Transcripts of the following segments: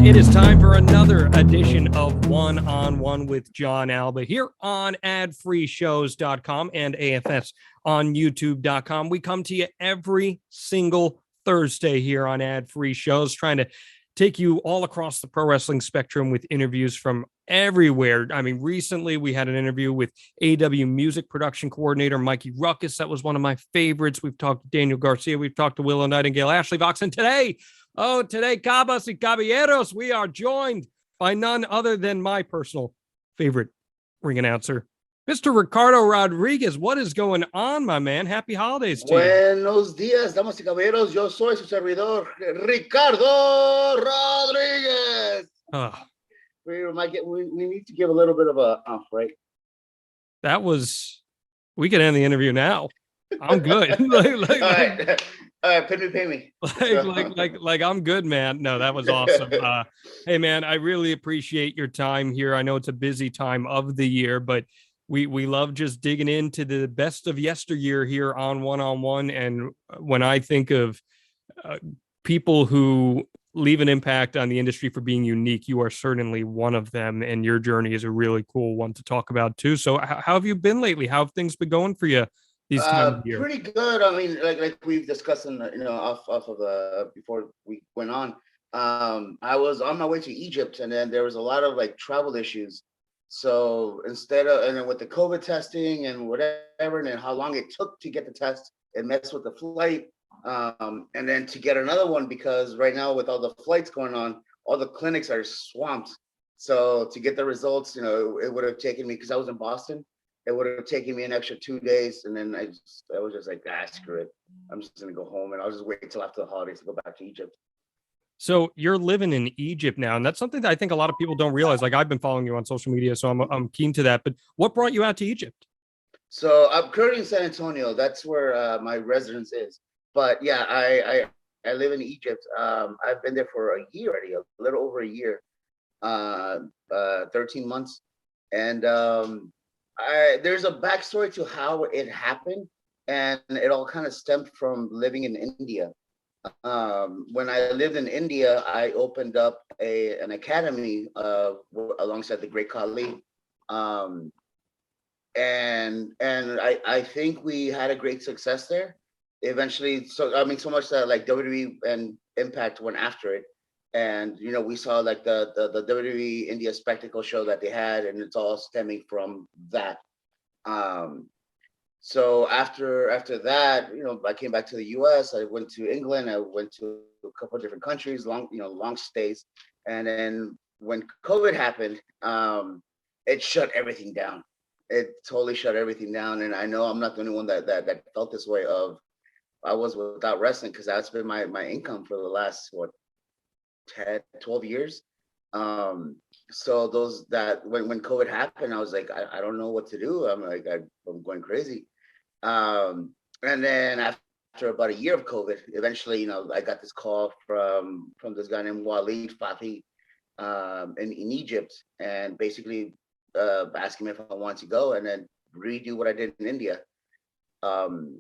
It is time for another edition of One on One with John Alba here on adfreeshows.com and AFS on youtube.com. We come to you every single Thursday here on Ad Free Shows, trying to take you all across the pro wrestling spectrum with interviews from everywhere. I mean, recently we had an interview with AW music production coordinator Mikey Ruckus. That was one of my favorites. We've talked to Daniel Garcia. We've talked to Willow Nightingale, Ashley Vox, and today, Cabas y Caballeros, we are joined by none other than my personal favorite ring announcer, Mr. Ricardo Rodriguez. What is going on, my man? Happy holidays to you. Buenos días, damas y caballeros. Yo soy su servidor, Ricardo Rodriguez. We need to give a little bit of a right? We could end the interview now. I'm good. All right, pay me. I'm good, man. No, that was awesome. Hey, man, I really appreciate your time here. I know it's a busy time of the year, but we love just digging into the best of yesteryear here on One. And when I think of people who leave an impact on the industry for being unique, you are certainly one of them. And your journey is a really cool one to talk about too. So how have you been lately? How have things been going for you these times of year? Pretty good. I mean, like we've discussed off of before we went on. I was on my way to Egypt, and then there was a lot of travel issues. So and then with the COVID testing and whatever, and then how long it took to get the test, it messed with the flight. And then to get another one, because right now with all the flights going on, all the clinics are swamped. So to get the results, it would have taken me, because I was in Boston, it would have taken me an extra 2 days. And then I was just like, screw it. I'm just gonna go home, and I'll just wait till after the holidays to go back to Egypt. So you're living in Egypt now, and that's something that I think a lot of people don't realize. Like, I've been following you on social media, so I'm keen to that. But what brought you out to Egypt? So I'm currently in San Antonio. That's where my residence is. But yeah, I live in Egypt. I've been there for a year already, a little over a year, 13 months. And there's a backstory to how it happened, and it all kind of stemmed from living in India. When I lived in India, I opened up an academy alongside the great Khali. And I think we had a great success there. Eventually, so much that WWE and Impact went after it, and we saw the WWE India spectacle show that they had, and it's all stemming from that. So after that, I came back to the U.S. I went to England. I went to a couple of different countries, long stays, and then when COVID happened, it shut everything down. It totally shut everything down, and I know I'm not the only one that felt this way. I was without wrestling, because that's been my income for the last 10, 12 years. So when COVID happened, I was like, I don't know what to do. I'm going crazy. And then after about a year of COVID, eventually, I got this call from this guy named Walid Fathi in Egypt, and basically asking me if I wanted to go and then redo what I did in India.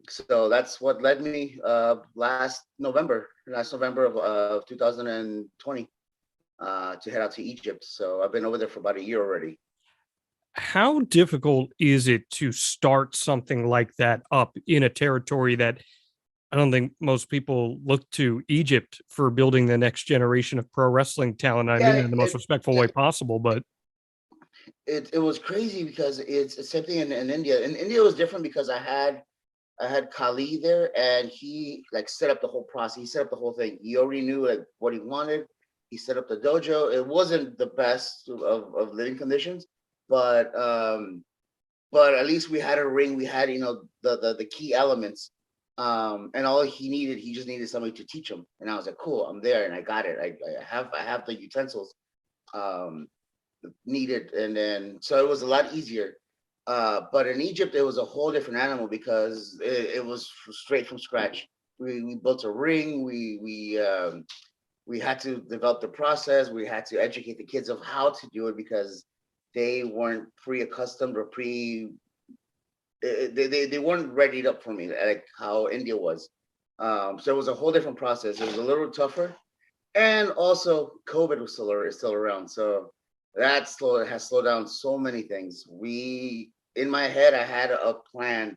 So that's what led me last November of 2020 to head out to Egypt. So I've been over there for about a year already. How difficult is it to start something like that up in a territory that I don't think most people look to Egypt for building the next generation of pro wrestling talent? I mean, in the most respectful way possible, but it was crazy, because it's the same thing in India. In India, it was different because I had Khali there, and he set up the whole process. He set up the whole thing. He already knew what he wanted. He set up the dojo. It wasn't the best of living conditions, but at least we had a ring. We had the key elements, and all he just needed somebody to teach him. And I was like, cool, I'm there, and I got it. I have the utensils needed, and then so it was a lot easier. But in Egypt, it was a whole different animal, because it was straight from scratch. We built a ring. We had to develop the process. We had to educate the kids of how to do it, because they weren't pre-accustomed or they weren't readied up for me, like how India was. So it was a whole different process. It was a little tougher, And also COVID is still around. So has slowed down so many things. In my head, I had a plan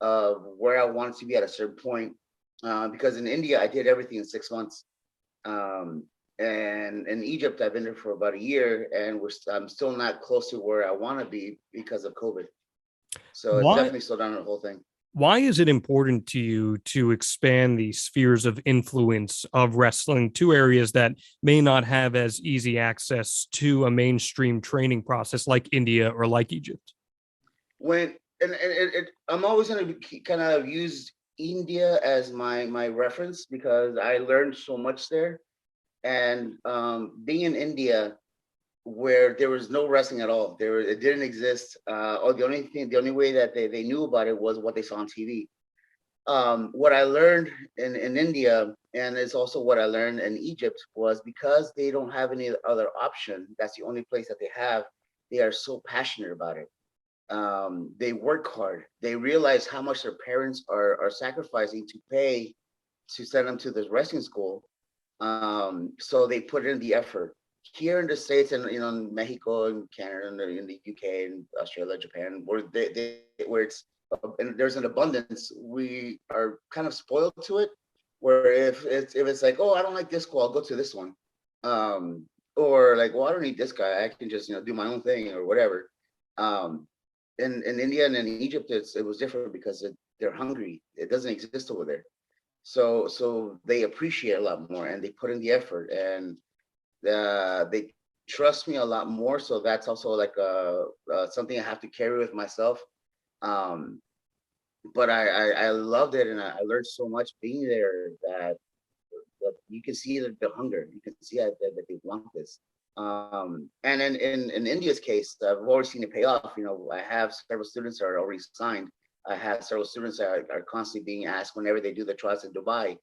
of where I wanted to be at a certain point. Because in India, I did everything in 6 months. Um, and in Egypt, I've been there for about a year, and I'm still not close to where I want to be because of COVID. So it's Why definitely slowed down the whole thing. why is it important to you to expand the spheres of influence of wrestling to areas that may not have as easy access to a mainstream training process like India or like Egypt? When I'm always going to kind of use India as my reference because I learned so much there. And being in India, where there was no wrestling at all, it didn't exist. Or the only way that they knew about it was what they saw on TV. What I learned in India, and it's also what I learned in Egypt, was because they don't have any other option. That's the only place that they have. They are so passionate about it. They work hard. They realize how much their parents are sacrificing to pay to send them to this wrestling school. So they put in the effort. Here in the States and in Mexico and Canada and in the UK and Australia, Japan, where it's and there's an abundance, we are kind of spoiled to it. Where if it's like, oh, I don't like this school, I'll go to this one. Or like, well, I don't need this guy. I can just do my own thing or whatever. Um, in India and in Egypt, it was different because they're hungry. It doesn't exist over there. So they appreciate a lot more and they put in the effort and they trust me a lot more. So that's also like something I have to carry with myself. Um, but I loved it and I learned so much being there that you can see the hunger. You can see that they want this. And in India's case, I've already seen it pay off. I have several students that are already signed. I have several students that are constantly being asked whenever they do the trials in Dubai,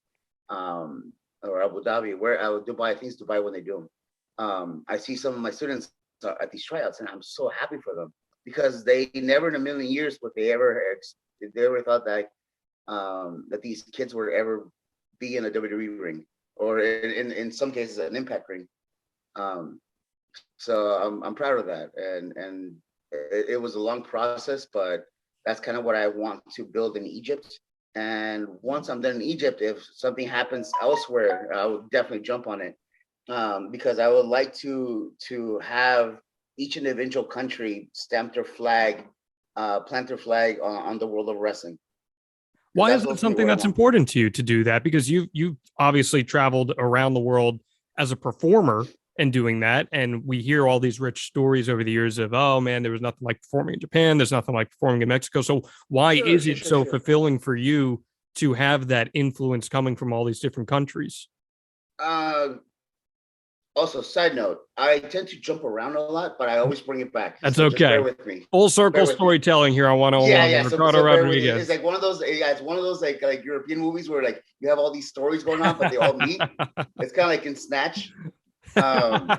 or Abu Dhabi, Dubai, I think it's Dubai when they do them. I see some of my students at these tryouts, and I'm so happy for them because they never in a million years would they ever thought that these kids would ever be in a WWE ring or in some cases an Impact ring. Um, so I'm proud of that, and it was a long process, but that's kind of what I want to build in Egypt. And once I'm done in Egypt, if something happens elsewhere, I will definitely jump on it, because I would like to have each individual country stamp their flag, plant their flag on the world of wrestling. Why is That's it ultimately something what I that's want. important to you to do that? Because you've obviously traveled around the world as a performer and doing that, and we hear all these rich stories over the years of, oh man, there was nothing like performing in Japan, there's nothing like performing in Mexico. So why Sure, is sure, it sure, so sure. fulfilling for you to have that influence coming from all these different countries? Uh, Also, side note, I tend to jump around a lot, but I always bring it back. That's So just bear okay. with me. Full Bear circle with me. storytelling here on One On Yeah, One yeah. with So Ricardo so bear with me. It's Rodriguez. like one of those. Yeah, it's one of those like European movies where like you have all these stories going on, but they all meet. It's kind of like in Snatch. Um,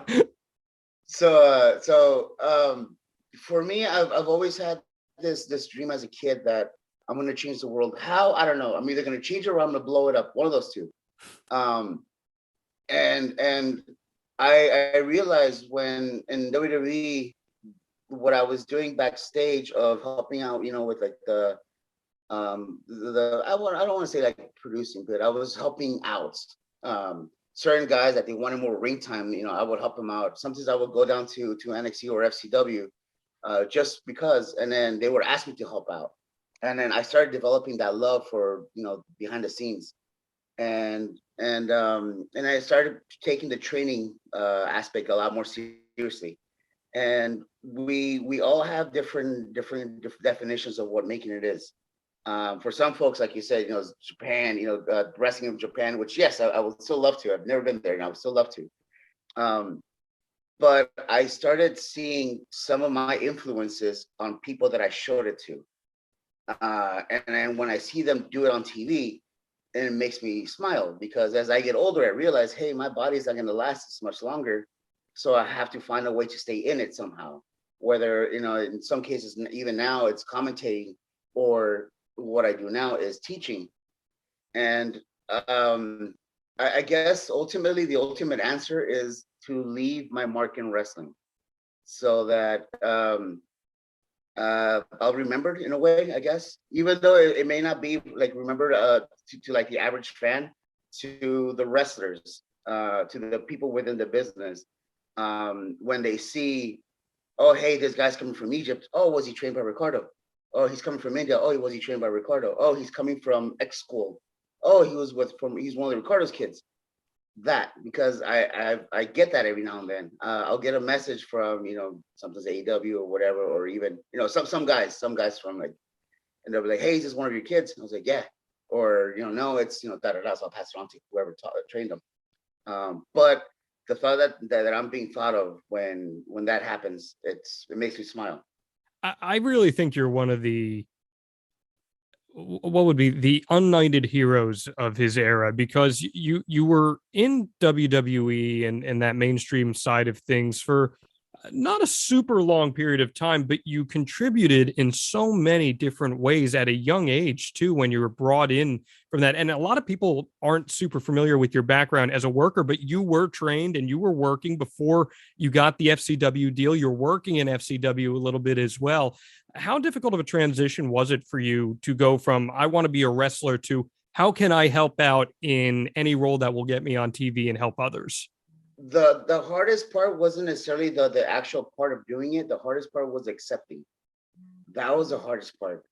for me, I've always had this dream as a kid that I'm gonna change the world. How? I don't know. I'm either gonna change it or I'm gonna blow it up. One of those two. Um, and I realized when in WWE what I was doing backstage of helping out, with like I don't want to say like producing, but I was helping out certain guys that they wanted more ring time. I would help them out. Sometimes I would go down to NXT or FCW just because, and then they would ask me to help out, and then I started developing that love for behind the scenes, and I started taking the training aspect a lot more seriously. And we all have different definitions of what making it is. For some folks, like you said, Japan, wrestling of Japan, which yes, I would still love to. I've never been there, and I would still love to. Um, but I started seeing some of my influences on people that I showed it to, and then when I see them do it on TV, and it makes me smile because as I get older, I realize, hey, my body's not going to last this much longer, so I have to find a way to stay in it somehow. Whether in some cases, even now, it's commentating, or what I do now is teaching. And I guess ultimately the ultimate answer is to leave my mark in wrestling, so that I'll remember in a way, I guess, even though it may not be like remembered to like the average fan, to the wrestlers, to the people within the business, when they see, oh, hey, this guy's coming from Egypt. Oh, was he trained by Ricardo? Oh, he's coming from India. Oh, was he trained by Ricardo? Oh, he's coming from X school. Oh, he's one of the Ricardo's kids. That, because I get that every now and then. I'll get a message from, sometimes AEW or whatever, or even, some guys from like, and they'll be like, hey, is this one of your kids? And I was like, yeah. Or, no, it's, da da da. So I'll pass it on to whoever trained them. But the thought that I'm being thought of when that happens, it makes me smile. I really think you're one of the what would be the unknighted heroes of his era, because you were in WWE and that mainstream side of things for not a super long period of time, but you contributed in so many different ways at a young age too, when you were brought in from that. And a lot of people aren't super familiar with your background as a worker, but you were trained and you were working before you got the FCW deal. You're working in FCW a little bit as well. How difficult of a transition was it for you to go from, I want to be a wrestler, to how can I help out in any role that will get me on TV and help others? The hardest part wasn't necessarily the actual part of doing it. The hardest part was accepting. That was the hardest part,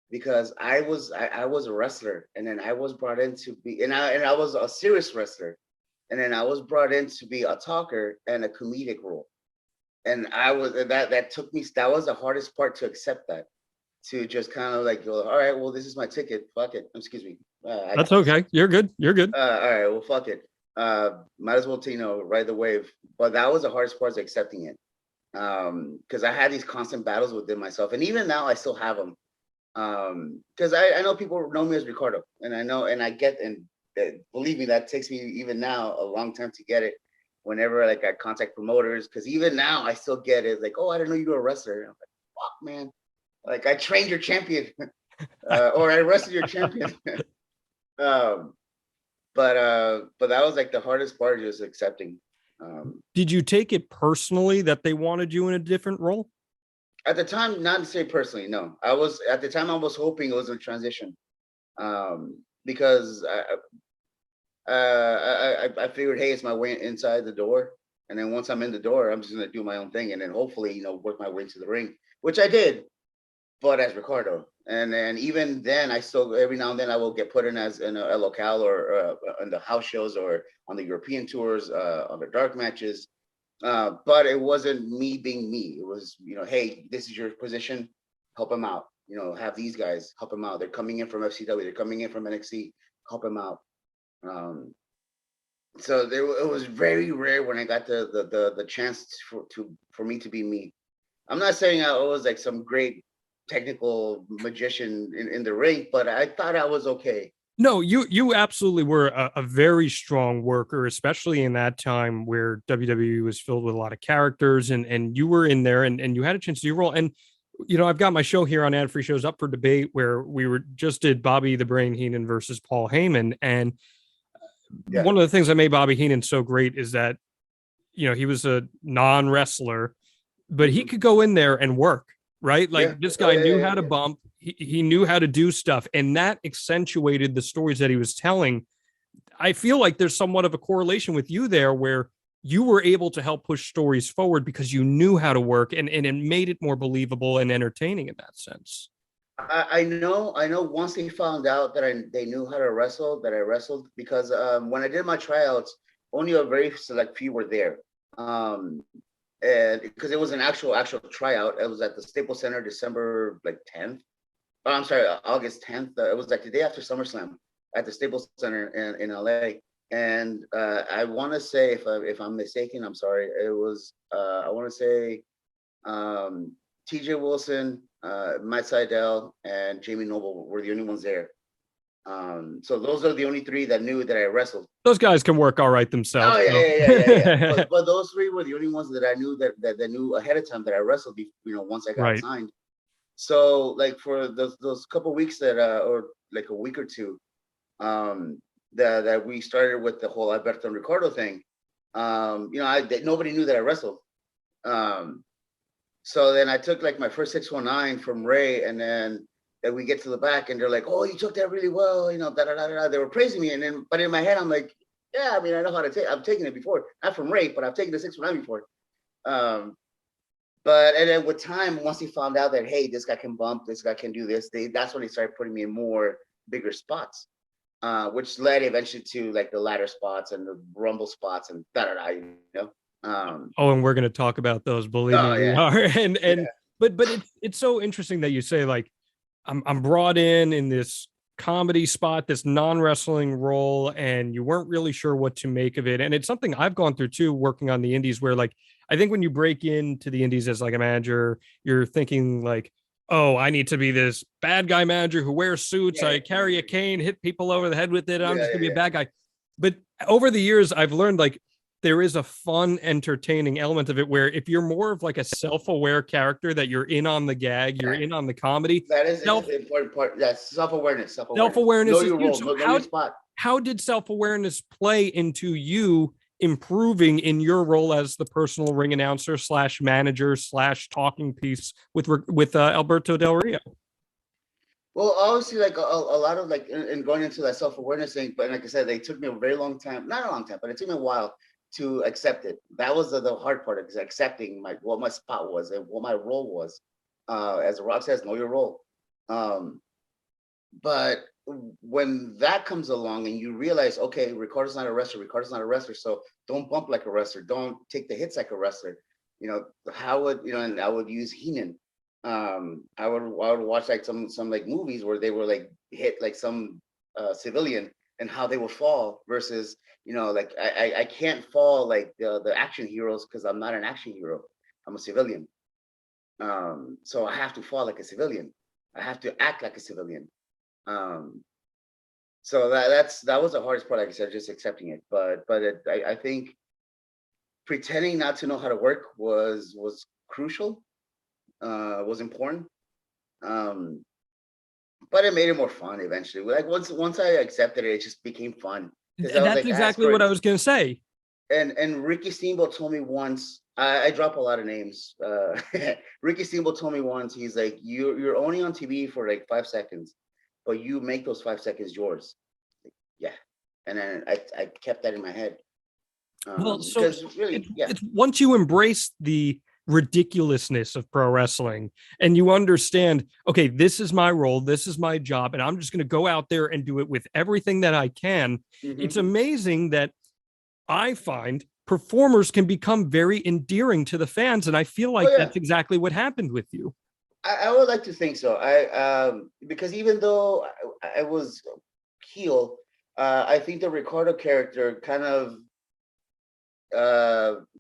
because I was a wrestler, and then I was brought in to be, and I was a serious wrestler, and then I was brought in to be a talker and a comedic role. And that was the hardest part, to accept that, to just kind of like go, all right, well, this is my ticket, fuck it, excuse me, I That's got this. okay. You're good. You're good. All right, well, fuck it, might as well, ride the wave. But that was the hardest part, is accepting it, because I had these constant battles within myself, and even now I still have them, because I know people know me as Ricardo, and I know, and I get, and believe me, that takes me even now a long time to get it. Whenever like I contact promoters, because even now I still get it, like, oh, I didn't know you were a wrestler. And I'm like, fuck, man, like I trained your champion, or I wrestled your champion. um, but that was like the hardest part, just accepting. Did you take it personally that they wanted you in a different role? At the time, not to say personally, no. I was At the time I was hoping it was a transition, because I figured, hey, it's my way inside the door, and then once I'm in the door, I'm just gonna do my own thing, and then hopefully, work my way to the ring, which I did, but as Ricardo. And then even then, I still every now and then I will get put in as in a locale, or on the house shows, or on the European tours, on the dark matches. But it wasn't me being me. It was, hey, this is your position, help them out. Have these guys help them out. They're coming in from FCW, they're coming in from NXT, help them out. Um, so it was very rare when I got the chance for me to be me. I'm not saying I was like some great technical magician in the ring, but I thought I was okay. No, you absolutely were a very strong worker, especially in that time where WWE was filled with a lot of characters, and you were in there, and you had a chance to do your role. And I've got my show here on Ad Free Shows up for debate, where we were just did Bobby the Brain Heenan versus Paul Heyman. And Yeah, one of the things that made Bobby Heenan so great is that he was a non-wrestler, but he hmm, could go in there and work, right? yeah, Like, this oh guy yeah, knew yeah, how to yeah. bump. He knew how to do stuff, and that accentuated the stories that he was telling. I feel like there's somewhat of a correlation with you there, where you were able to help push stories forward because you knew how to work, and it made it more believable and entertaining in that sense. I know. Once they found out that they knew how to wrestle, that I wrestled, because when I did my tryouts, only a very select few were there. Um, and because it was an actual tryout, it was at the Staples Center, December like 10th. Oh, I'm sorry, August 10th. It was like the day after SummerSlam at the Staples Center in LA. And I want to say, if I'm mistaken, I'm sorry. It was I want to say um, T.J. Wilson, Matt Seidel, and Jamie Noble were the only ones there. So those are the only three that knew that I wrestled. Those guys can work all right Oh themselves. yeah, So. yeah, yeah, yeah, yeah. But those three were the only ones that I knew that knew ahead of time that I wrestled. Once I got Right. signed. So like for those couple weeks that or like a week or two, um, that we started with the whole Alberto and Ricardo thing. Nobody knew that I wrestled. So then I took like my first 619 from Ray, and then we get to the back, and they're like, "Oh, you took that really well," da da da da. They were praising me, and then but in my head, I'm like, "Yeah, I mean, I know how to take. I've taken it before, not from Ray, but I've taken the 619 before." And then with time, once he found out that, hey, this guy can bump, this guy can do this, that's when they started putting me in more bigger spots, which led eventually to like the ladder spots and the rumble spots and da da da. And we're going to talk about those. Believe me, we are. And yeah. but it's so interesting that you say like I'm brought in this comedy spot, this non-wrestling role, and you weren't really sure what to make of it. And it's something I've gone through too, working on the indies, where like I think when you break into the indies as like a manager, you're thinking like, oh, I need to be this bad guy manager who wears suits, I carry a cane, hit people over the head with it, I'm just gonna be a bad guy. But over the years, I've learned like there is a fun, entertaining element of it where if you're more of like a self-aware character, that you're in on the gag, you're in on the comedy. That is an important part. That's self-awareness. Self-awareness know is your huge. role, know your spot. How did self-awareness play into you improving in your role as the personal ring announcer / manager / talking piece with Alberto Del Rio? Well, obviously, like a lot of like in going into that self-awareness thing, but like I said, they took me a very long time, not a long time, but it took me a while to accept it. That was the hard part, is accepting what my spot was and what my role was. As Rock says, know your role. But when that comes along and you realize, okay, Ricardo's not a wrestler, so don't bump like a wrestler, don't take the hits like a wrestler. And I would use Heenan. I would watch like some like movies where they were like hit like some civilian and how they would fall versus, like I can't fall like the action heroes because I'm not an action hero. I'm a civilian. So I have to fall like a civilian. I have to act like a civilian. So that was the hardest part, like I said, just accepting it. But I think pretending not to know how to work was crucial, was important. But it made it more fun eventually. Like once I accepted it, it just became fun. That's exactly what I was gonna say. And Ricky Steamboat told me once, I drop a lot of names. Ricky Steamboat told me once, he's like, you're only on TV for like 5 seconds, but you make those 5 seconds yours. Yeah. And then I kept that in my head. Well, so really, it's once you embrace the ridiculousness of pro wrestling and you understand, okay, this is my role, this is my job, and I'm just going to go out there and do it with everything that I can. Mm-hmm. It's amazing that I find performers can become very endearing to the fans, and I feel like that's exactly what happened with you. I would like to think so. Because even though I was heel, I think the Ricardo character kind of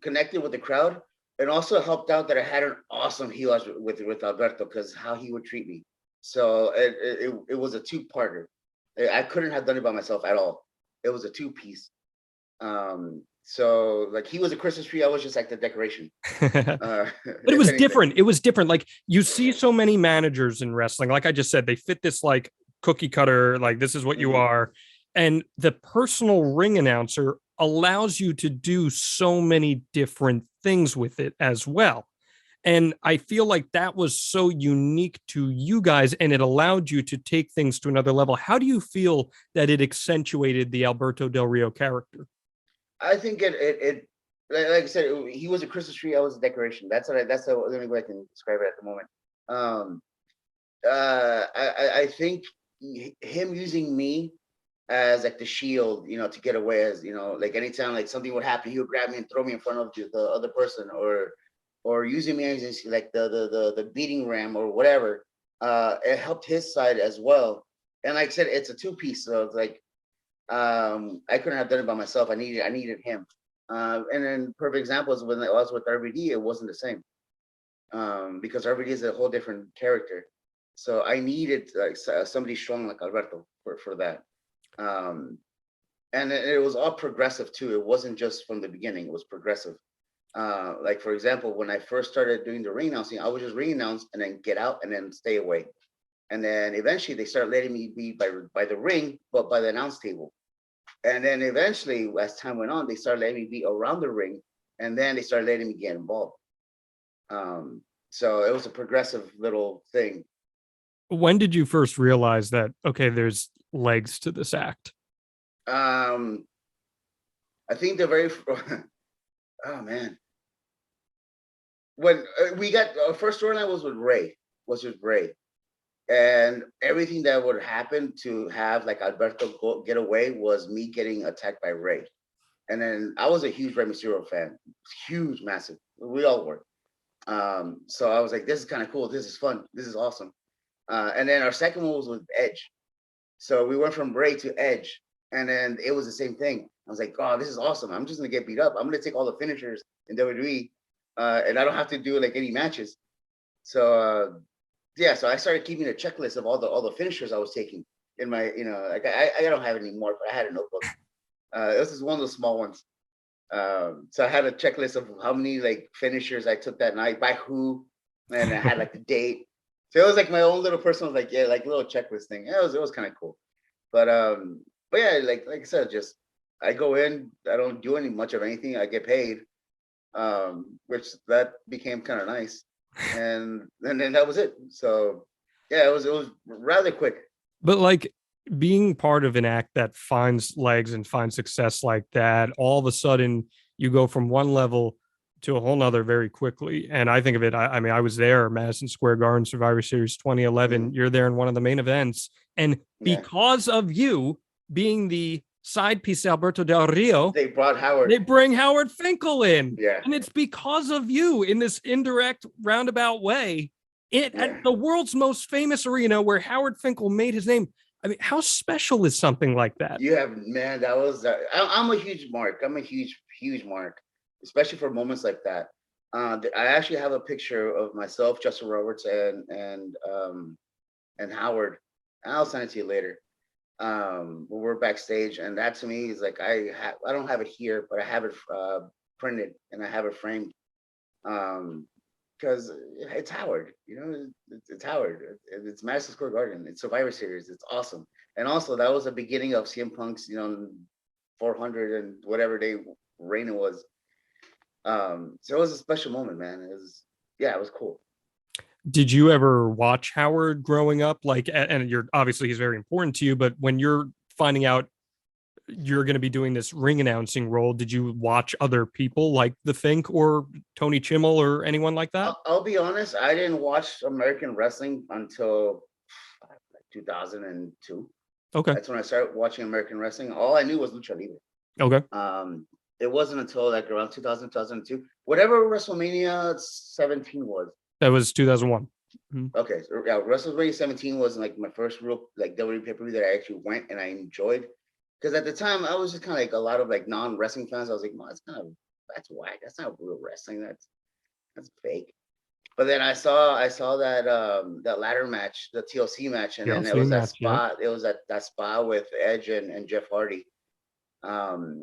connected with the crowd, and also helped out that I had an awesome heel with Alberto, because how he would treat me. So it was a two-parter. I couldn't have done it by myself at all. It was a two-piece. So like he was a Christmas tree, I was just like the decoration. But it was different. It was different. Like you see so many managers in wrestling, like I just said, they fit this like cookie cutter, like this is what you are. And the personal ring announcer allows you to do so many different things with it as well. And I feel like that was so unique to you guys, and it allowed you to take things to another level. How do you feel that it accentuated the Alberto Del Rio character? I think it like I said, he was a Christmas tree, I was a decoration. That's the only way I can describe it at the moment. I think him using me as like the shield, to get away, as like anytime like something would happen, he would grab me and throw me in front of the other person, or using me as like the beating ram or whatever. It helped his side as well. And like I said, it's a two-piece, so it's like I couldn't have done it by myself. I needed him. And then perfect example is when I was with RVD, it wasn't the same. Because RVD is a whole different character. So I needed like somebody strong like Alberto for that. And it was all progressive too. It wasn't just from the beginning, it was progressive. Like for example, when I first started doing the ring announcing, I would just ring announce and then get out and then stay away. And then eventually they started letting me be by the ring, but by the announce table. And then eventually, as time went on, they started letting me be around the ring, and then they started letting me get involved. So it was a progressive little thing. When did you first realize that, okay, there's legs to this act? I think the very oh man, when we got our first storyline was with Ray, and everything that would happen to have like Alberto get away was me getting attacked by Ray. And then I was a huge Rey Mysterio fan, huge, massive. We all were. So I was like, this is kind of cool. This is fun. This is awesome. And then our second one was with Edge. So we went from Rey to Edge, and then it was the same thing. I was like, oh, this is awesome. I'm just gonna get beat up. I'm gonna take all the finishers in WWE, and I don't have to do like any matches. So yeah, so I started keeping a checklist of all the finishers I was taking in my, like I don't have it anymore, but I had a notebook. This is one of the small ones. So I had a checklist of how many like finishers I took that night by who, and I had like the date. So it was like my own little personal like little checklist thing. Yeah, it was kind of cool. But yeah, like I said, just I go in, I don't do any much of anything, I get paid, which that became kind of nice, and then that was it. So yeah, it was rather quick. But like being part of an act that finds legs and finds success like that, all of a sudden you go from one level to a whole nother very quickly. And I think of it, I mean, I was there, Madison Square Garden, Survivor Series 2011. You're there in one of the main events. And because of you being the side piece, Alberto Del Rio, they brought Howard. They bring Howard Finkel in. Yeah. And it's because of you in this indirect roundabout way. At the world's most famous arena where Howard Finkel made his name. I mean, how special is something like that? You have, man, that was, I'm a huge mark. I'm a huge mark, especially for moments like that. I actually have a picture of myself, Justin Roberts, and Howard. I'll send it to you later. When we're backstage, and that to me is like, I don't have it here, but I have it printed and I have it framed. Because it's Howard, it's Howard. It's Madison Square Garden. It's Survivor Series. It's awesome. And also, that was the beginning of CM Punk's, 400 and whatever day reign it was. So it was a special moment, man. It was cool. Did you ever watch Howard growing up? Like, and you're obviously he's very important to you, but when you're finding out you're going to be doing this ring announcing role, did you watch other people like The Fink or Tony Chimmel or anyone like that? I'll be honest, I didn't watch American wrestling until 2002. Okay. That's when I started watching American wrestling. All I knew was Lucha Libre. Okay. It wasn't until like around 2000, 2002, whatever WrestleMania 17 was. That was 2001. Mm-hmm. Okay. So, yeah, WrestleMania 17 was like my first real like WWE pay-per-view that I actually went and I enjoyed. Because at the time I was just kind of like a lot of like non-wrestling fans. I was like, no, that's whack. That's not real wrestling. That's fake. But then I saw that ladder match, the TLC match, and then it was that spot. Yeah. It was that spot with Edge and Jeff Hardy,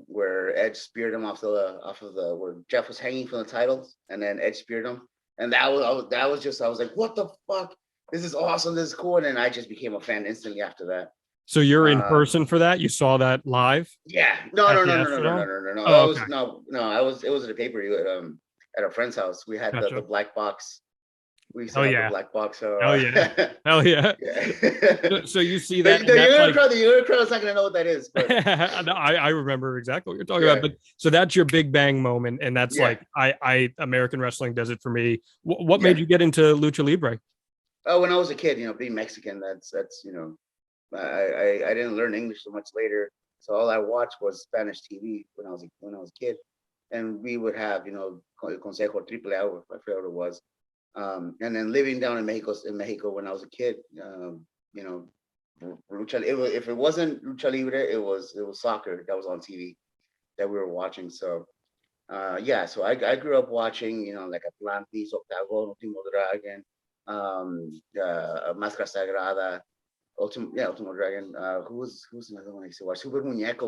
where Edge speared him off of the where Jeff was hanging from the titles, and then Edge speared him, and that was just I was like, what the fuck? This is awesome. This is cool, and then I just became a fan instantly after that. So you're in person for that? You saw that live? Yeah. No. Oh, okay. It was at a pay-per-view at a friend's house. We had the black box. We saw the black box. So hell yeah. So you see that? The younger crowd's not gonna know what that is. But. No, I remember exactly what you're talking about. But so that's your big bang moment, and that's like I American wrestling does it for me. What made you get into Lucha Libre? Oh, when I was a kid, being Mexican, that's I didn't learn English so much later, so all I watched was Spanish TV when I was a kid, and we would have Consejo Triple A, I forget what it was, and then living down in Mexico when I was a kid, lucha. If it wasn't Lucha Libre, it was soccer that was on TV that we were watching. So so I grew up watching like Atlantis, Octagon, Ultimo Dragon, Máscara Sagrada. Ultimo Dragon. Who's another one I used to watch? Super Muñeco I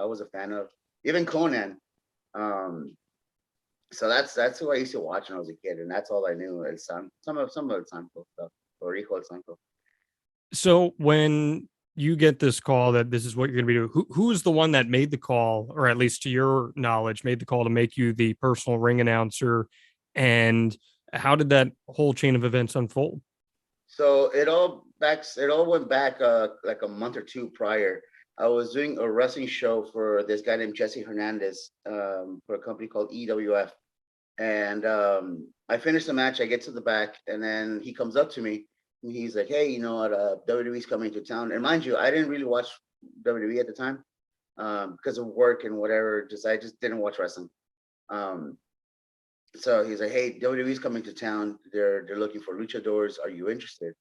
was a fan of. Even Conan. So that's who I used to watch when I was a kid, and that's all I knew. Some of the Santo stuff, or Hijo del Santo. So when you get this call that this is what you're going to be doing, who is the one that made the call, or at least to your knowledge, made the call to make you the personal ring announcer? And how did that whole chain of events unfold? So it all went back like a month or two prior. I was doing a wrestling show for this guy named Jesse Hernandez for a company called EWF. And I finished the match. I get to the back, and then he comes up to me. And he's like, "Hey, you know what? WWE's coming to town." And mind you, I didn't really watch WWE at the time because of work and whatever. I just didn't watch wrestling. Um, so he's like, "Hey, WWE's coming to town. They're looking for luchadors. Are you interested?"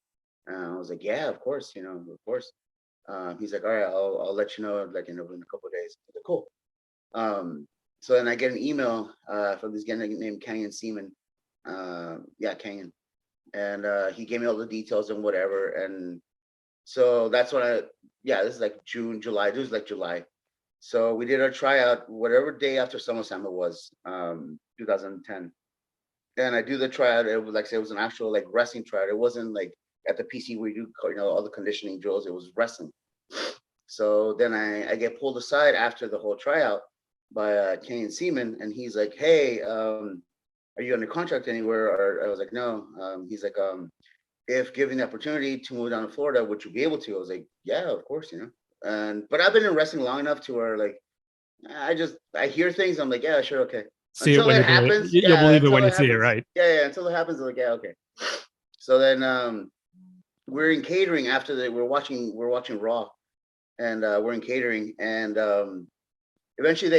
And I was like, "Yeah, of course. You know, of course." He's like, "All right, I'll let you know like in a couple of days." I was like, "Cool." So then I get an email from this guy named Canyon Seaman. Yeah, Canyon. And he gave me all the details and whatever. And so that's when this is like June, July. This was like July. So we did our tryout, whatever day after SummerSlam it was, 2010. And I do the tryout. It was like, say, it was an actual like wrestling tryout. It wasn't like at the PC where you do, all the conditioning drills. It was wrestling. So then I get pulled aside after the whole tryout by Kenyon Seaman, and he's like, "Hey, are you under contract anywhere?" Or I was like, "No." He's like, "If given the opportunity to move down to Florida, would you be able to?" I was like, "Yeah, of course, you know." But I've been in wrestling long enough to where like I hear things. I'm like, "Yeah, sure, okay." See it Until when it you're doing it. happens, You'll yeah. believe it Until when you it see it, happens, right? yeah. Until it happens, I'm like, "Yeah, okay." So then we're in catering after that. We're watching Raw, and we're in catering, and eventually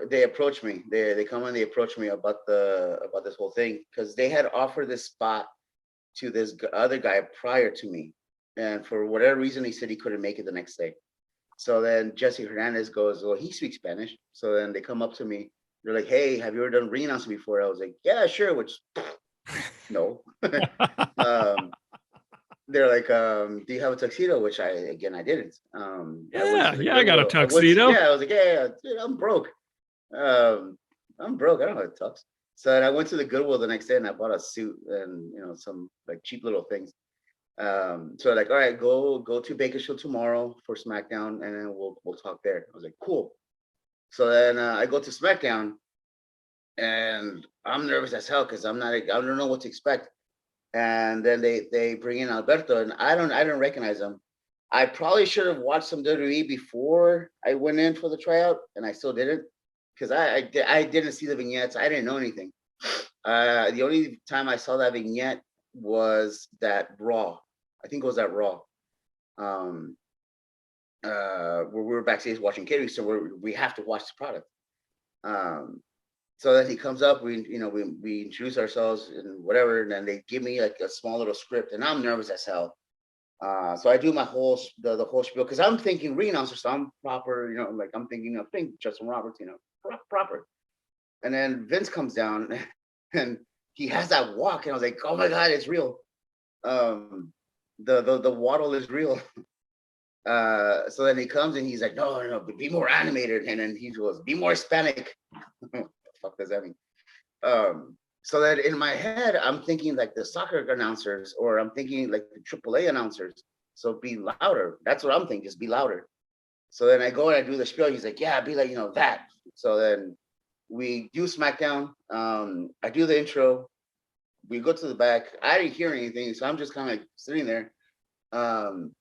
they approach me. They come and they approach me about this whole thing because they had offered this spot to this other guy prior to me, and for whatever reason he said he couldn't make it the next day. So then Jesse Hernandez goes, "Well, he speaks Spanish." So then they come up to me. They're like, "Hey, have you ever done ring announcing before?" I was like, "Yeah, sure." Which no. um, they're like, "Do you have a tuxedo?" Which I didn't. I went Yeah, to the yeah, I got a Goodwill. tuxedo. I was like, "Yeah, dude, I'm broke. I'm broke. I don't have a tux." So then I went to the Goodwill the next day and I bought a suit and some like cheap little things. So like, all right, go to Bakersfield tomorrow for SmackDown, and then we'll talk there. I was like, cool. So then I go to SmackDown, and I'm nervous as hell because I don't know what to expect. And then they bring in Alberto, and I don't recognize him. I probably should have watched some WWE before I went in for the tryout, and I still didn't because I didn't see the vignettes. I didn't know anything. The only time I saw that vignette was that Raw. I think it was that Raw. Um, where we were backstage watching catering, so we have to watch the product. Um, so then he comes up, we introduce ourselves and whatever, and then they give me like a small little script, and I'm nervous as hell. So I do my the whole spiel because I'm thinking ring announcer, so I'm proper, like I'm thinking Justin Roberts, proper. And then Vince comes down and he has that walk, and I was like, oh my god, it's real. Um, the waddle is real. So then he comes and he's like, no, be more animated, and then he goes, be more Hispanic. What the fuck does that mean? So that in my head, I'm thinking like the soccer announcers, or I'm thinking like the AAA announcers. So be louder. That's what I'm thinking. Just be louder. So then I go and I do the spiel. He's like, yeah, be like, that. So then we do SmackDown. I do the intro. We go to the back. I didn't hear anything, so I'm just kind of like sitting there. Um,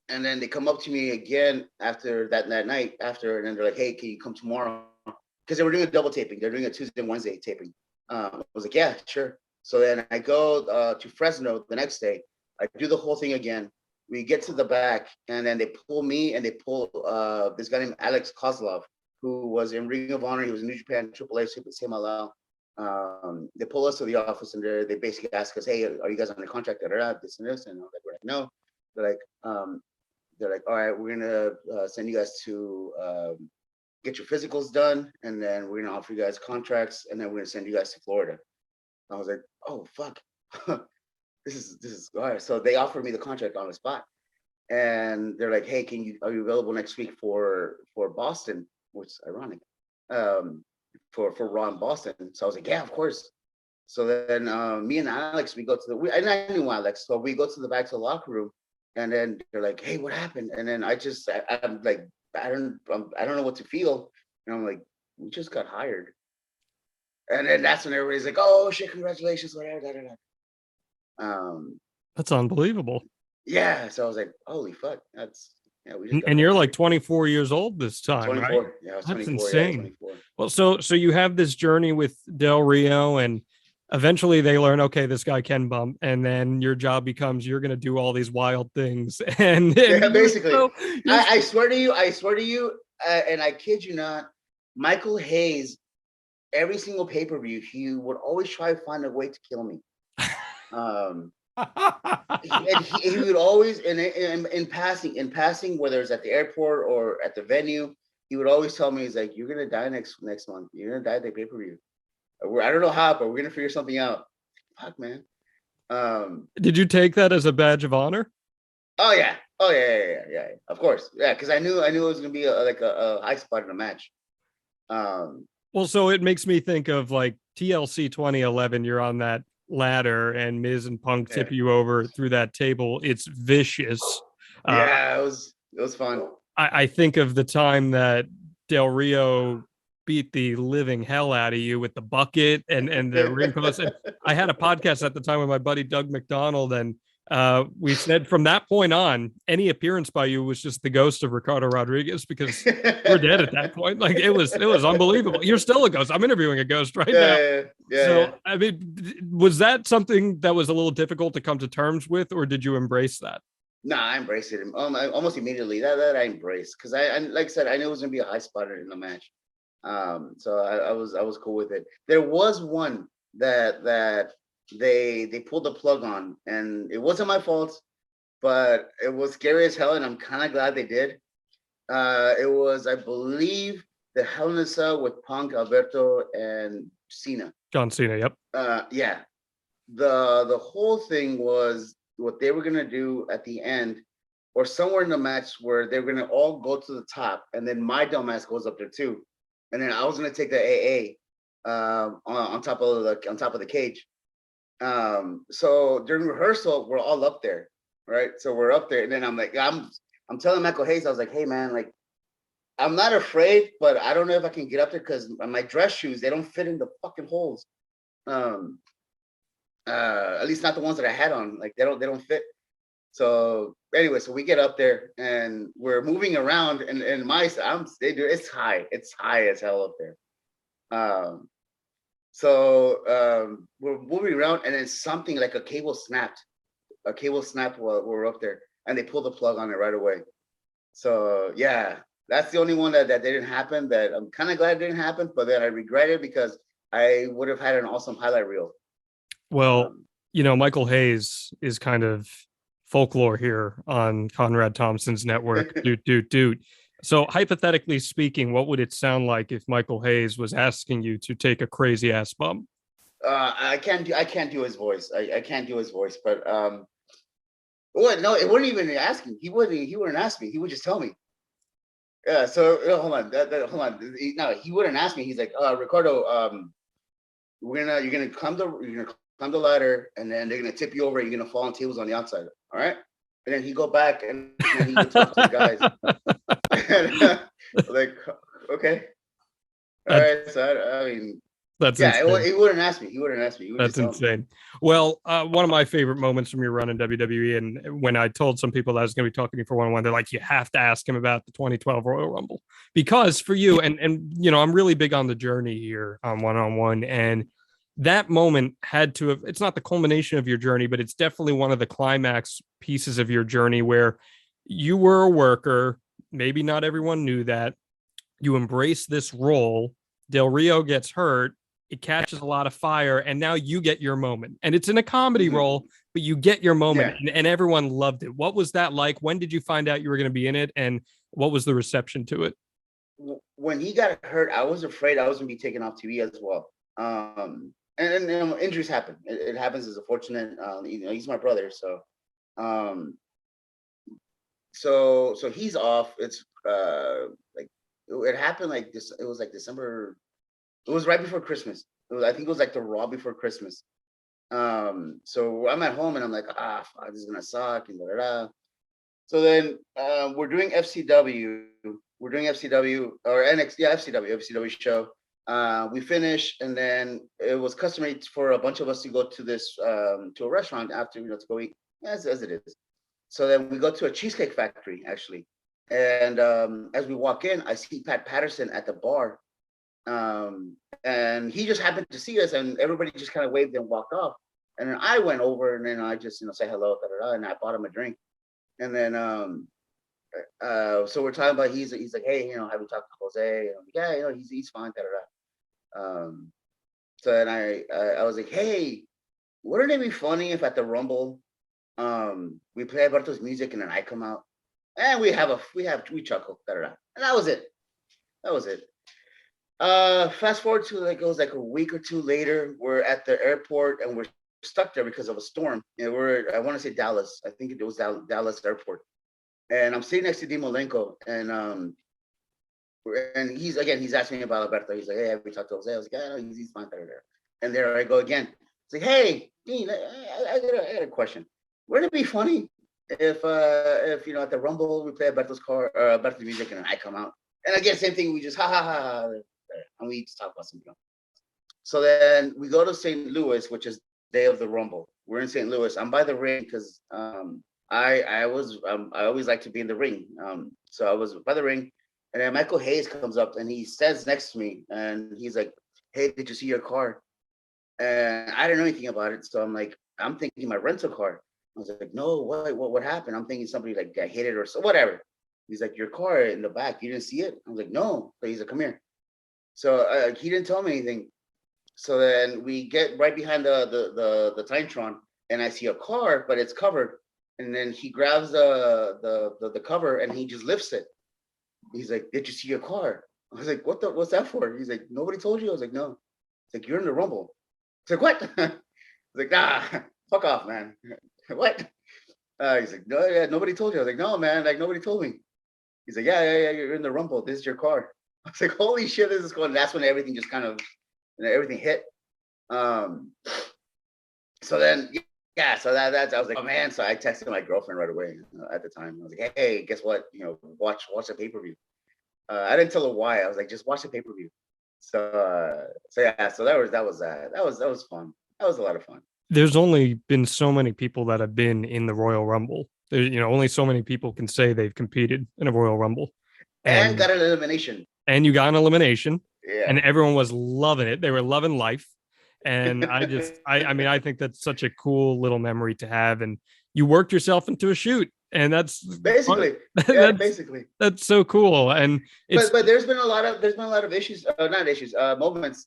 and then they come up to me again after that night after, and then they're like, hey, can you come tomorrow? Because they were doing a double taping. They're doing a Tuesday and Wednesday taping. I was like, yeah, sure. So then I go to Fresno the next day. I do the whole thing again. We get to the back, and then they pull me and they pull this guy named Alex Kozlov, who was in Ring of Honor. He was in New Japan, AAA, Super Malal. They pull us to the office, and they basically ask us, hey, are you guys under contract? This and this. And we're like, no. They're like, all right, we're gonna send you guys to get your physicals done, and then we're gonna offer you guys contracts, and then we're gonna send you guys to Florida. I was like, oh fuck, this is all right. So they offered me the contract on the spot, and they're like, hey, are you available next week for Boston? Which is ironic, for Raw in Boston. So I was like, yeah, of course. So then me and Alex, and I knew Alex, so we go to the back to the locker room. And then they're like, "Hey, what happened?" And then I'm like, I don't know what to feel. And I'm like, "We just got hired." And then that's when everybody's like, "Oh shit, congratulations, whatever." Da, da, da. That's unbelievable. Yeah. So I was like, "Holy fuck, that's yeah, we just got And you're like hired." 24 years old this I'm time, right? 24. Yeah, I was That's 24. Yeah, insane. 24. Well, so you have this journey with Del Rio, and eventually they learn, okay, this guy can bump, and then your job becomes you're going to do all these wild things, and Yeah, basically. you're I swear to you, and I kid you not, Michael Hayes, every single pay-per-view, he would always try to find a way to kill me. Um, he would always, in passing, whether it's at the airport or at the venue, he would always tell me, he's like, "You're gonna die next month. You're gonna die at the pay-per-view. I don't know how, but we're gonna figure something out." Fuck, man. Did you take that as a badge of honor? Oh yeah. Oh yeah. Of course, yeah, because I knew it was gonna be a high spot in the match. Um, Well, so it makes me think of like TLC 2011. You're on that ladder, and Miz and Punk yeah, tip you over through that table. It's vicious. Uh, yeah, it was fun. I think of the time that Del Rio beat the living hell out of you with the bucket and the ring post. And I had a podcast at the time with my buddy Doug McDonald, and we said from that point on, any appearance by you was just the ghost of Ricardo Rodriguez because you were dead at that point. Like it was unbelievable. You're still a ghost. I'm interviewing a ghost right now. Yeah. So I mean, was that something that was a little difficult to come to terms with, or did you embrace that? No, I embraced it. Almost immediately. That I embraced because I like I said, I knew it was gonna be a high spotter in the match. So I was cool with it. There was one that they pulled the plug on, and it wasn't my fault, but it was scary as hell, and I'm kind of glad they did. It was, I believe, the Hell in a Cell with Punk, Alberto, and Cena. John Cena. Yep. Yeah, the whole thing was what they were gonna do at the end, or somewhere in the match where they were gonna all go to the top, and then my dumbass goes up there too, and then I was gonna take the AA on top of the cage. So during rehearsal, we're all up there, right? So we're up there, and then I'm telling Michael Hayes, I was like, "Hey man, like I'm not afraid, but I don't know if I can get up there because my dress shoes, they don't fit in the fucking holes. Um, at least not the ones that I had on. Like they don't fit." So anyway, so we get up there and we're moving around, and it's high as hell up there. Um, so we're moving around, and then something like a cable snapped while we're up there, and they pulled the plug on it right away. So yeah, that's the only one that didn't happen. That I'm kind of glad it didn't happen, but then I regret it because I would have had an awesome highlight reel. Well, Um, Michael Hayes is kind of folklore here on Conrad Thompson's network. Doot, doot, doot. So, hypothetically speaking, what would it sound like if Michael Hayes was asking you to take a crazy ass bump? I can't do his voice. I can't do his voice, but what? No, it wouldn't even ask me. He wouldn't ask me. He would just tell me. Yeah. So hold on. Hold on. No, he wouldn't ask me. He's like, Ricardo, you're gonna climb the ladder, and then they're gonna tip you over, and you're gonna fall on tables on the outside. All right. And then he go back, and then he would talk to the guys. And, like, okay, all That, right. So I mean, that's yeah, insane. he wouldn't ask me. He wouldn't ask me. He would just That's tell me. insane. Well, one of my favorite moments from your run in WWE, and when I told some people that I was going to be talking to you for one on one, they're like, "You have to ask him about the 2012 Royal Rumble," because for you, and I'm really big on the journey here on one, and that moment had to have. It's not the culmination of your journey, but it's definitely one of the climax pieces of your journey where you were a worker. Maybe not everyone knew that. You embrace this role. Del Rio gets hurt, it catches a lot of fire, and now you get your moment. And it's in a comedy Mhm. role, but you get your moment, Yeah. and everyone loved it. What was that like? When did you find out you were going to be in it, and what was the reception to it? When he got hurt, I was afraid I was gonna be taken off TV as well. And injuries happen. It happens. It's unfortunate. He's my brother, so so he's off. It's like it happened like this. It was like December. It was right before Christmas. I think it was like the Raw before Christmas. So I'm at home and I'm like, fuck, this is gonna suck and da da da. So then we're doing FCW. We're doing FCW or NX, yeah, FCW show. We finish, and then it was customary for a bunch of us to go to this to a restaurant after, to go eat, as it is. So then we go to a cheesecake factory actually, and as we walk in, I see Pat Patterson at the bar, and he just happened to see us, and everybody just kind of waved and walked off. And then I went over, and then I just say hello, and I bought him a drink. And then so we're talking about, he's like, hey, have you talked to Jose? And I'm like, yeah, he's fine, so then I was like, hey, wouldn't it be funny if at the Rumble we play Alberto's music and then I come out and we chuckle, and that was it. Fast forward to it was like a week or two later, we're at the airport and we're stuck there because of a storm. And I want to say Dallas. I think it was Dallas airport. And I'm sitting next to Dimolenko, and he's asking me about Alberto. He's like, hey, have we talked to Jose? I was like, yeah, no, he's fine, And there I go again. It's like, hey, Dean, I got a question. Wouldn't it be funny if at the Rumble we play Alberto's music and I come out? And again, same thing. We just ha ha ha, and we just talk about something else. So then we go to St. Louis, which is day of the Rumble. We're in St. Louis. I'm by the ring because I always like to be in the ring. So I was by the ring, and then Michael Hayes comes up and he stands next to me and he's like, hey, did you see your car? And I didn't know anything about it, so I'm thinking my rental car. I was like, no, what happened? I'm thinking somebody got hit it or so, whatever. He's like, your car in the back, you didn't see it? I was like, no. So he's like, come here. So he didn't tell me anything. So then we get right behind the Titantron, and I see a car, but it's covered. And then he grabs the cover and he just lifts it. He's like, did you see your car? I was like, what's that for? He's like, nobody told you? I was like, no. It's like, you're in the Rumble. It's like, what? I was like, nah, fuck off, man. What? He's like, no, yeah, nobody told you. I was like, no, man, nobody told me. He's like, yeah, you're in the Rumble. This is your car. I was like, holy shit, this is going. That's when everything just kind of, everything hit. So then, yeah, so that's I was like, oh man. So I texted my girlfriend right away at the time. I was like, hey, guess what? Watch the pay-per-view. I didn't tell her why. I was like, just watch the pay-per-view. So yeah, so that was that. That was fun. That was a lot of fun. There's only been so many people that have been in the Royal Rumble. Only so many people can say they've competed in a Royal Rumble and got an elimination. And you got an elimination. Yeah. And everyone was loving it. They were loving life. And I think that's such a cool little memory to have. And you worked yourself into a shoot. And that's basically, basically, that's so cool. And but there's been a lot of issues, not issues, moments,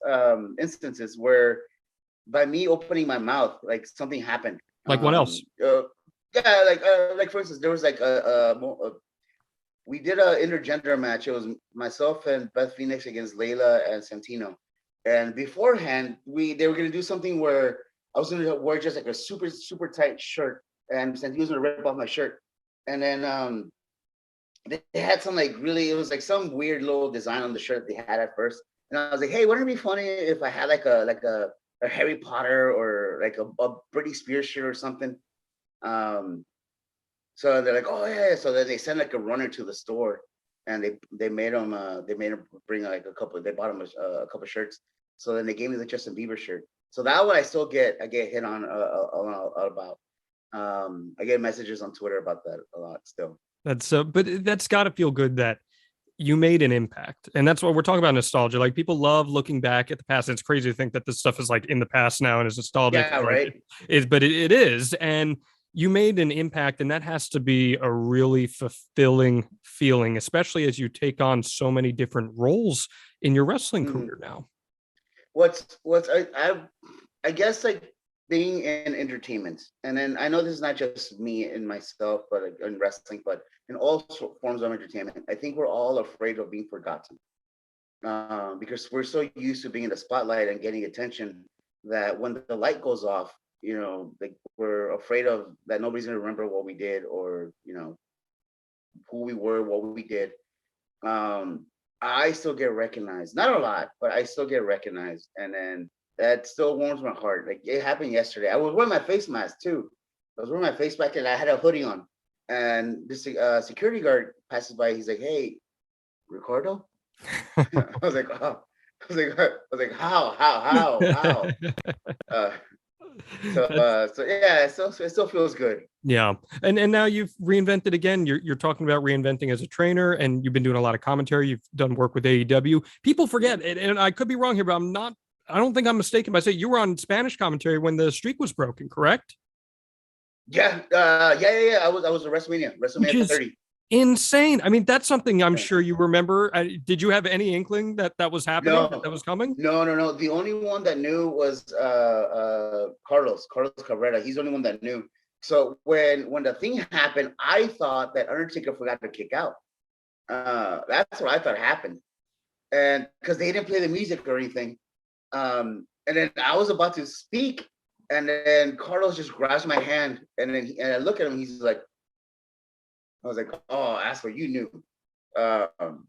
instances where by me opening my mouth, like something happened. Like what else? Yeah, like for instance, there was like we did a intergender match. It was myself and Beth Phoenix against Layla and Santino. And beforehand, they were gonna do something where I was gonna wear just like a super, super tight shirt, and Santino was gonna rip off my shirt. And then they had some it was like some weird little design on the shirt they had at first. And I was like, hey, wouldn't it be funny if I had like a Harry Potter or like a Britney Spears shirt or something? So they're like, oh yeah. So then they sent like a runner to the store, and they made him bring like a couple. They bought him a couple shirts. So then they gave me the Justin Bieber shirt. So that one I get hit on about. I get messages on Twitter about that a lot still. But that's got to feel good that you made an impact. And that's what we're talking about, nostalgia. Like, people love looking back at the past. And it's crazy to think that this stuff is like in the past now and is nostalgic. Yeah, right. But it is. And you made an impact, and that has to be a really fulfilling feeling, especially as you take on so many different roles in your wrestling career now. I guess like being in entertainment, and then I know this is not just me and myself, but in wrestling, but in all forms of entertainment, I think we're all afraid of being forgotten, because we're so used to being in the spotlight and getting attention that when the light goes off, like we're afraid of that nobody's gonna remember what we did, or who we were, what we did. I still get recognized, not a lot, but I still get recognized, and then that still warms my heart. Like, it happened yesterday. I was wearing my face mask too. I was wearing my face mask and I had a hoodie on, And this security guard passes by. He's like, "Hey, Ricardo." I was like, "Oh." How? Uh, so yeah, it still feels good. Yeah. And now you've reinvented again. You're talking about reinventing as a trainer, and you've been doing a lot of commentary. You've done work with AEW. People forget, and I could be wrong here, but I don't think I'm mistaken by saying you were on Spanish commentary when the streak was broken, correct? Yeah. I was at Which WrestleMania is 30. insane. I mean, that's something I'm Yeah. sure you remember. Did you have any inkling that that was happening, that was coming? No. The only one that knew was Carlos Cabrera. He's the only one that knew. So when the thing happened, I thought that Undertaker forgot to kick out. That's what I thought happened, and because they didn't play the music or anything. And then I was about to speak, and then Carlos just grabs my hand, and and I look at him. He's like, I was like, "Oh, Asper, you knew." Um,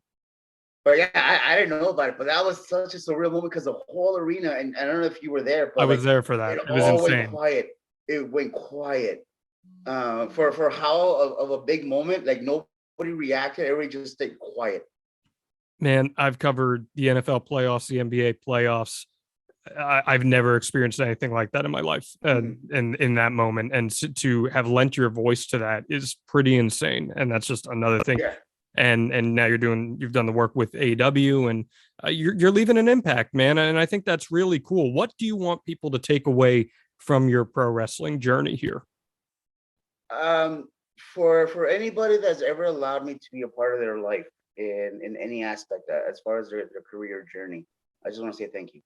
but yeah, I didn't know about it. But that was such a surreal moment because the whole arena, and I don't know if you were there, I but was like there for that. it It was all went insane. quiet. It went quiet. For how of a big moment, like nobody reacted. Everybody just stayed quiet. Man, I've covered the NFL playoffs, the NBA playoffs. I've never experienced anything like that in my life, and in that moment, and to have lent your voice to that is pretty insane. And that's just another thing. Yeah. And now you've done the work with AW, and you're leaving an impact, man. And I think that's really cool. What do you want people to take away from your pro wrestling journey here? For anybody that's ever allowed me to be a part of their life in any aspect, as far as their career journey, I just want to say thank you.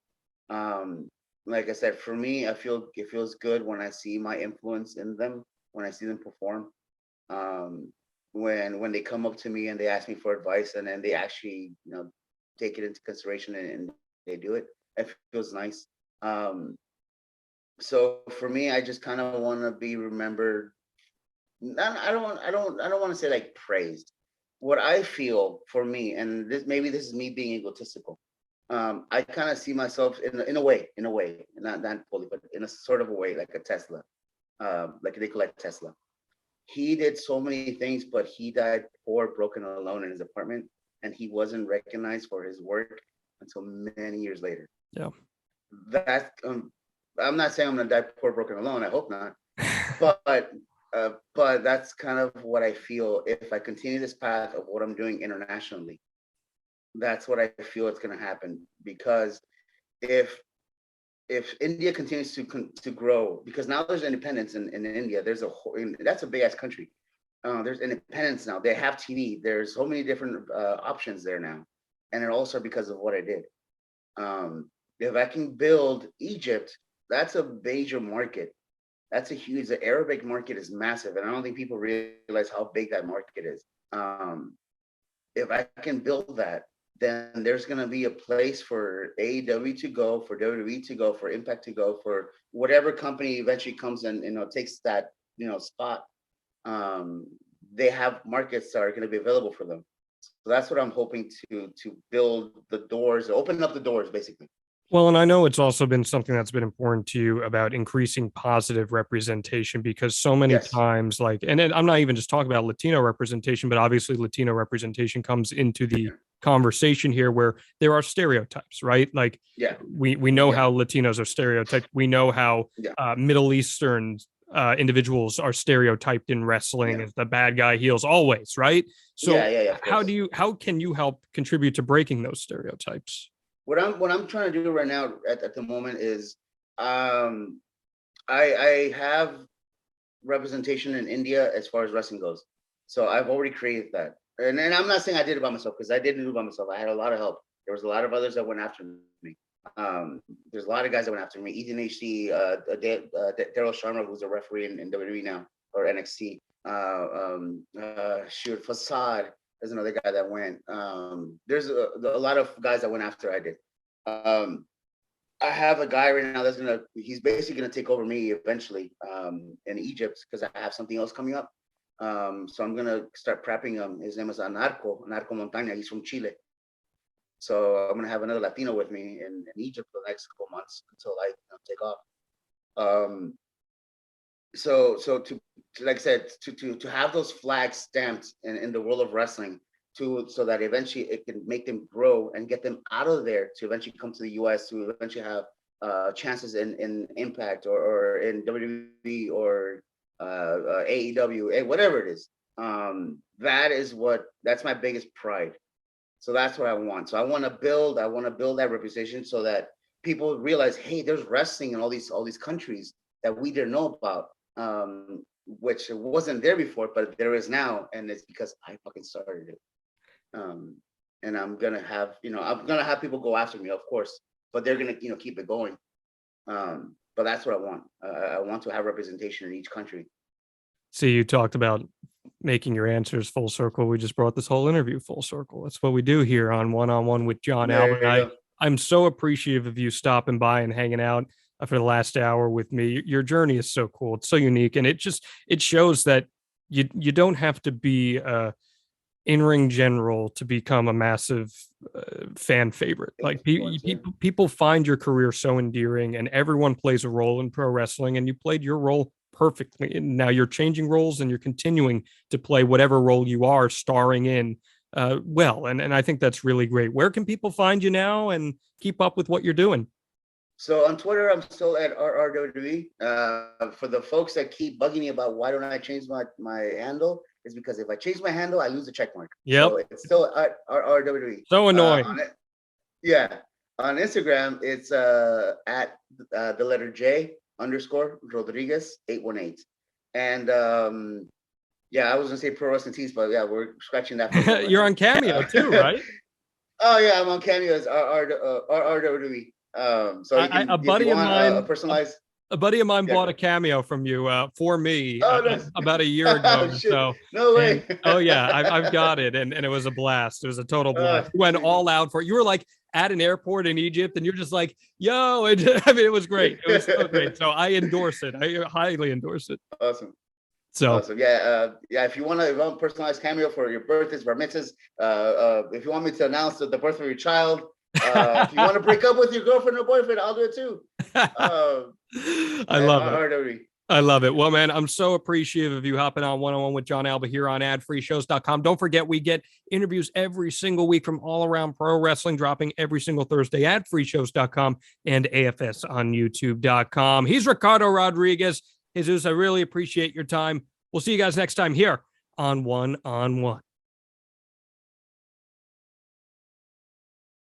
Um, like I said, for me, I feel it feels good when I see my influence in them, when I see them perform. Um, when they come up to me and they ask me for advice, and then they actually take it into consideration, and they do it. It feels nice. Um, so for me, I just kind of want to be remembered. I don't want to say like praised. What I feel for me, and this is me being egotistical. I kind of see myself in a way, not fully, but in a sort of a way, like a Tesla, like Nikola Tesla. He did so many things, but he died poor, broken, alone in his apartment, and he wasn't recognized for his work until many years later. Yeah. That's I'm not saying I'm gonna die poor, broken, alone. I hope not, but that's kind of what I feel if I continue this path of what I'm doing internationally. That's what I feel it's going to happen, because if India continues to grow, because now there's independence in India. There's that's a big ass country. There's independence now. They have TV. There's so many different options there now, and it all started because of what I did. If I can build Egypt, that's a major market. That's a huge. The Arabic market is massive, and I don't think people realize how big that market is. If I can build that, then there's going to be a place for AEW to go, for WWE to go, for Impact to go, for whatever company eventually comes and takes that spot. They have markets that are going to be available for them. So that's what I'm hoping to build the doors, open up the doors, basically. Well, and I know it's also been something that's been important to you about increasing positive representation, because so many Yes. times, like, and I'm not even just talking about Latino representation, but obviously Latino representation comes into the conversation here where there are stereotypes, right? Like, Yeah. we know how Latinos are stereotyped. We know how Middle Eastern individuals are stereotyped in wrestling as the bad guy heels always, right? So how can you help contribute to breaking those stereotypes? What I'm trying to do right now at the moment is I have representation in India as far as wrestling goes. So I've already created that. And I'm not saying I did it by myself, because I didn't do it by myself. I had a lot of help. There was a lot of others that went after me. There's a lot of guys that went after me. Ethan HC, Daryl Sharma, who's a referee in WWE now, or NXT. Shoot, Facade is another guy that went. There's a lot of guys that went after I did. I have a guy right now he's basically gonna take over me eventually in Egypt, because I have something else coming up. So I'm gonna start prepping him. His name is Anarco Montaña. He's from Chile. So I'm gonna have another Latino with me in Egypt for the next couple months until I take off. so like I said, to have those flags stamped in the world of wrestling, so that eventually it can make them grow and get them out of there to eventually come to the US, to eventually have chances in Impact or in WWE or AEW, whatever it is. That's my biggest pride. So that's what I want. So I want to build that reputation so that people realize, hey, there's wrestling in all these countries that we didn't know about, which wasn't there before, but there is now, and it's because I fucking started it. And I'm gonna have people go after me, of course, but they're gonna keep it going. But that's what I want. I want to have representation in each country. See, you talked about making your answers full circle. We just brought this whole interview full circle. That's what we do here on One with John Albert. I'm so appreciative of you stopping by and hanging out for the last hour with me. Your journey is so cool. It's so unique. And it shows that you don't have to be in-ring general to become a massive fan favorite. Like people find your career so endearing, and everyone plays a role in pro wrestling, and you played your role perfectly. And now you're changing roles and you're continuing to play whatever role you are starring in well. And I think that's really great. Where can people find you now and keep up with what you're doing? So on Twitter, I'm still at RRWE. For the folks that keep bugging me about why don't I change my handle, is because if I change my handle, I lose the check mark. Yep. So it's still at RRWE. So annoying. On Instagram, it's at the letter J_Rodriguez 818. And I was gonna say Pro Wrestling Tees, but yeah, we're scratching that. You're on Cameo too, right? Oh yeah, I'm on Cameo as RRWE. So a buddy of mine, personalized. A buddy of mine bought a Cameo from you for me about a year ago. Oh, so no way. I've got it, and it was a blast. It was a total blast. You went all out for it. You were like at an airport in Egypt, and you're just like, yo, it was great. It was so great. So I endorse it. I highly endorse it. Awesome. So awesome. If you want a personalized Cameo for your birthdays, bar mitzvahs, if you want me to announce the birth of your child, if you want to break up with your girlfriend or boyfriend, I'll do it too. I love it. I love it. Well, man, I'm so appreciative of you hopping on One with John Alba here on adfreeshows.com. Don't forget, we get interviews every single week from all around pro wrestling, dropping every single Thursday at freeshows.com and AFS on youtube.com. He's Ricardo Rodriguez. Jesus, I really appreciate your time. We'll see you guys next time here on One.